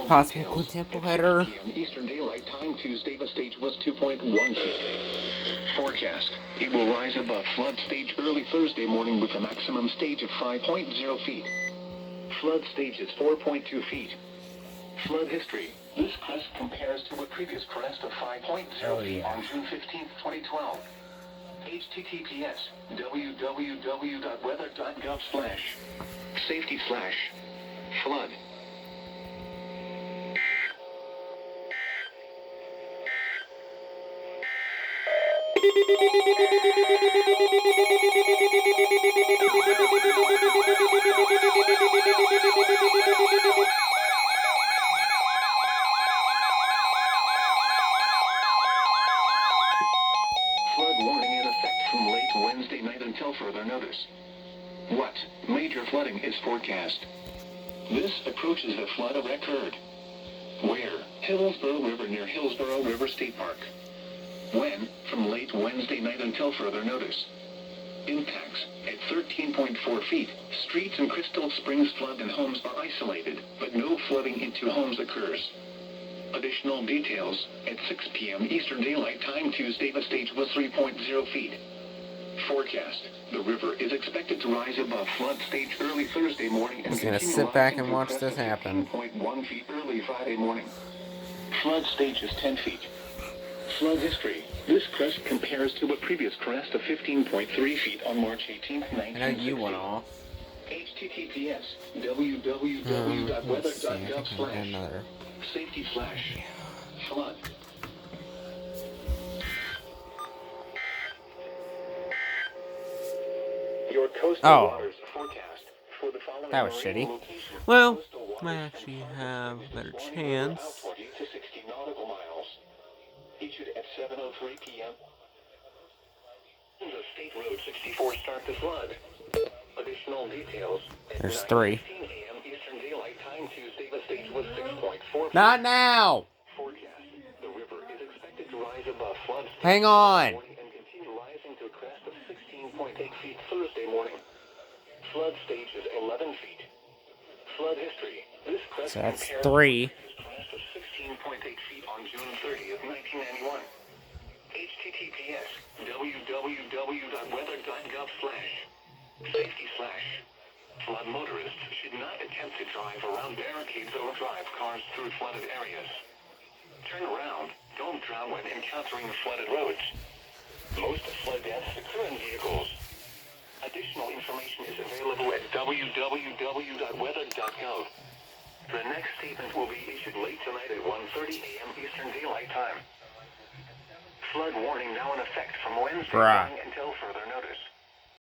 Possible quintuple header. Eastern Daylight Time Tuesday, the stage was 2.1 feet. Forecast. It will rise above flood stage early Thursday morning with a maximum stage of 5.0 feet. Flood stage is 4.2 feet. Flood history. This crest compares to a previous crest of 5.0 feet on June 15, 2012. https www.weather.gov/safety/flood. Flood warning in effect from late Wednesday night until further notice. What major flooding is forecast? This approaches a flood occurred. Where? Hillsborough River near Hillsborough River State Park. When? From late Wednesday night until further notice. Impacts. At 13.4 feet, streets in Crystal Springs flood and homes are isolated, but no flooding into homes occurs. Additional details. At 6 p.m. Eastern Daylight Time Tuesday, the stage was 3.0 feet. Forecast. The river is expected to rise above flood stage early Thursday morning and continue to sit back and watch this happen. 15.1 feet early Friday morning. Flood stage is 10 feet. Flood history. This crest compares to a previous crest of 15.3 feet on March 18, 1960. I know you went off. https www.weather.gov/safety/flood. Your coastal waters forecast for the following. That was shitty. Well, might actually have a better chance. 20 to 60 nautical miles. Issued at 7:03 p.m. The State Road 64 start to flood. Additional details. There's 3. a.m. Eastern Daylight Time Tuesday, the stage was 6.4. Not now! Forecast. The river is expected to rise above flood stage. Hang on! And continue rising to a crest of 16.8 feet Thursday morning. Flood stage is 11 feet. Flood history. This crest So that's compares 3. to a crest of 16.8 feet on June 30th, 1991. https www.weather.gov/safety/flood. Motorists should not attempt to drive around barricades or drive cars through flooded areas. Turn around. Don't drown when encountering flooded roads. Most flood deaths occur in vehicles. Additional information is available at www.weather.gov. The next statement will be issued late tonight at 1:30 a.m. Eastern Daylight Time. Flood warning now in effect from Wednesday morning until further notice.